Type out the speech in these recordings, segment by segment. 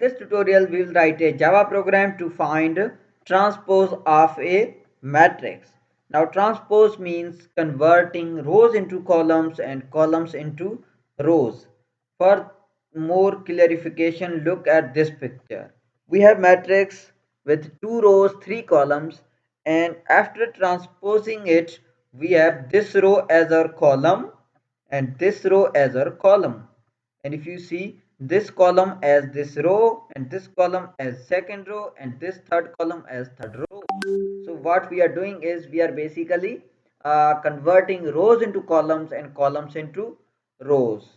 this tutorial we will write a Java program to find transpose of a matrix. Now transpose means converting rows into columns and columns into rows. For more clarification, look at this picture. We have matrix with 2 rows, 3 columns, and after transposing it, we have this row as our column and this row as our column. And if you see this column as this row and this column as second row and this third column as third row. So what we are doing is we are basically converting rows into columns and columns into rows.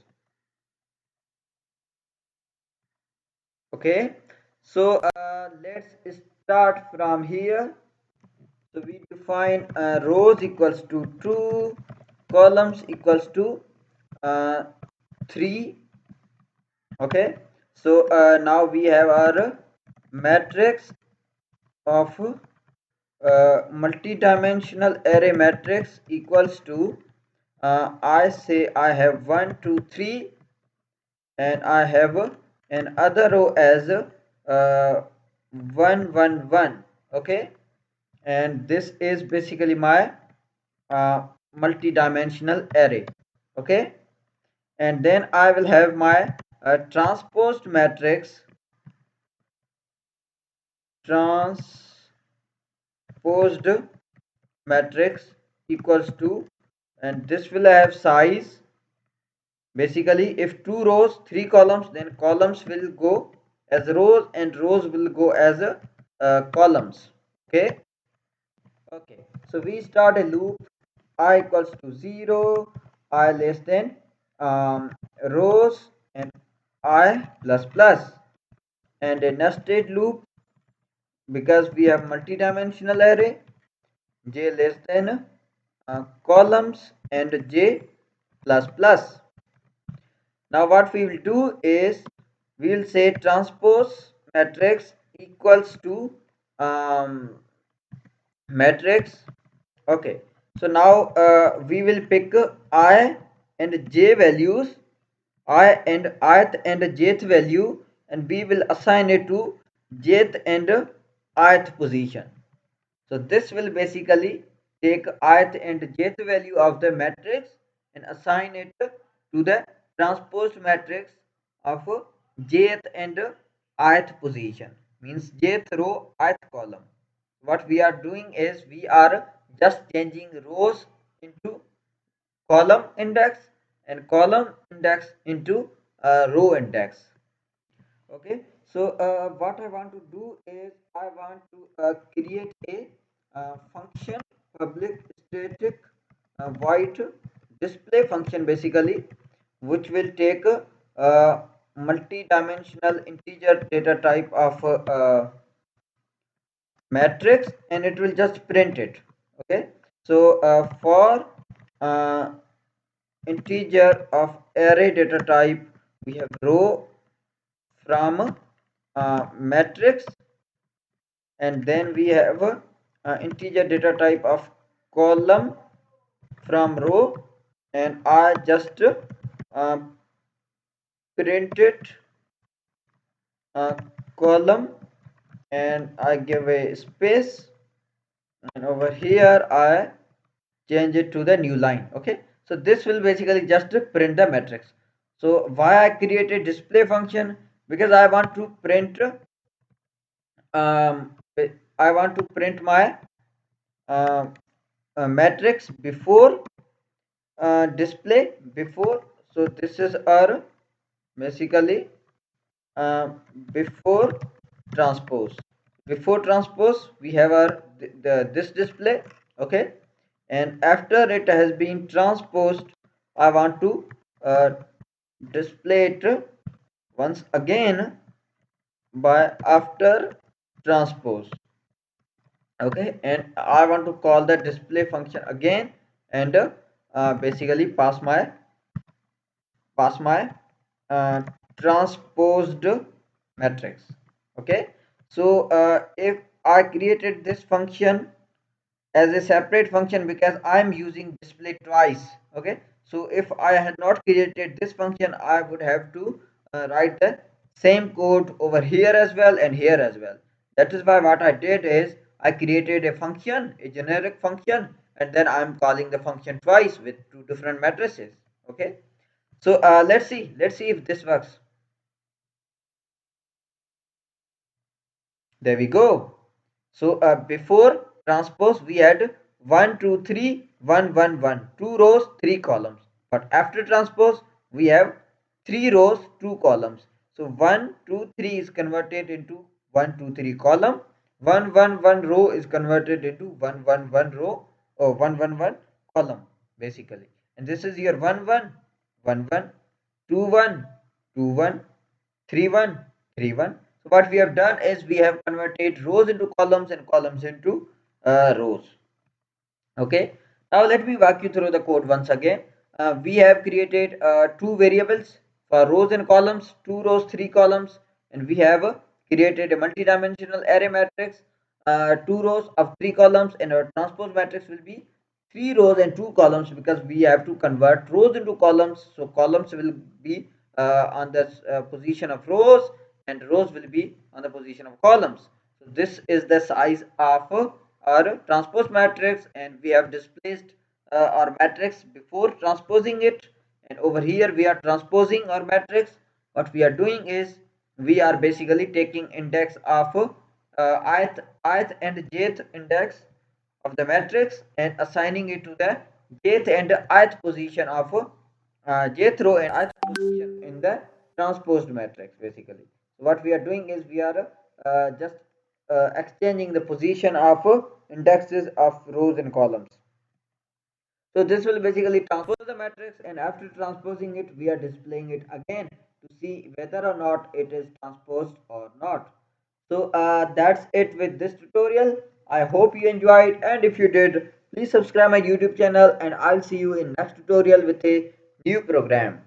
Okay, so let's start from here. So we define rows equals to 2, columns equals to 3. Okay, so now we have our matrix of multi-dimensional array matrix equals to I say I have 1 2 3 and I have another row as 1 1 1. Okay, and this is basically my multi-dimensional array. Okay, and then I will have my transposed matrix transposed matrix equals to, and this will have size. Basically if 2 rows 3 columns, then columns will go as rows and rows will go as columns. Okay, okay, so we start a loop. I equals to 0, I less than rows and I plus plus, and a nested loop because we have multi-dimensional array, j less than columns and j plus plus. Now what we will do is we will say transpose matrix equals to um, matrix. Okay, so now we will pick I and j values, I and ith and jth value, and we will assign it to jth and ith position. So this will basically take ith and jth value of the matrix and assign it to the transposed matrix of jth and ith position, means jth row ith column. What we are doing is we are just changing rows into column index and column index into row index. Okay, so what I want to do is I want to create a function, public static void display function basically, which will take multi-dimensional integer data type of matrix and it will just print it. Okay, so for uh, integer of array data type, we have row from matrix, and then we have integer data type of column from row, and I just uh, printed column and I give a space, and over here I change it to the new line. Okay, so this will basically just print the matrix. So why I created display function? Because I want to print um, I want to print my uh, matrix before display before. So this is our basically uh, before transpose. Before transpose we have our this display. Okay, and after it has been transposed I want to uh, display it once again by after transpose. Okay, and I want to call the display function again and basically pass my uh, transposed matrix. Okay, so if I created this function as a separate function because I'm using display twice. Okay, so if I had not created this function I would have to write the same code over here as well and here as well. That is why what I did is I created a function, a generic function, and then I'm calling the function twice with two different matrices. Okay. So let's see if this works. There we go. So before transpose we had 1 2 3 1 1 1, 2 rows 3 columns, but after transpose we have 3 rows 2 columns. So 1 2 3 is converted into 1 2 3 column, 1 1 1 row is converted into 1 1 1 row or 1 1 1 column basically. And this is your 1 1 1 1 2 1 2 1 3 1 3 1. So what we have done is we have converted rows into columns and columns into rows. Okay. Now let me walk you through the code once again. We have created two variables for rows and columns, 2 rows 3 columns, and we have created a multi-dimensional array matrix, 2 rows of 3 columns, and our transpose matrix will be 3 rows and 2 columns because we have to convert rows into columns. So columns will be on the position of rows and rows will be on the position of columns. So this is the size of our transpose matrix, and we have displaced our matrix before transposing it, and over here we are transposing our matrix. What we are doing is we are basically taking index of ith and jth index of the matrix and assigning it to the jth and ith position of jth row and ith position in the transposed matrix basically. So what we are doing is we are just exchanging the position of indexes of rows and columns. So this will basically transpose the matrix, and after transposing it we are displaying it again to see whether or not it is transposed or not. So that's it with this tutorial. I hope you enjoyed, and if you did, please subscribe my YouTube channel, and I'll see you in next tutorial with a new program.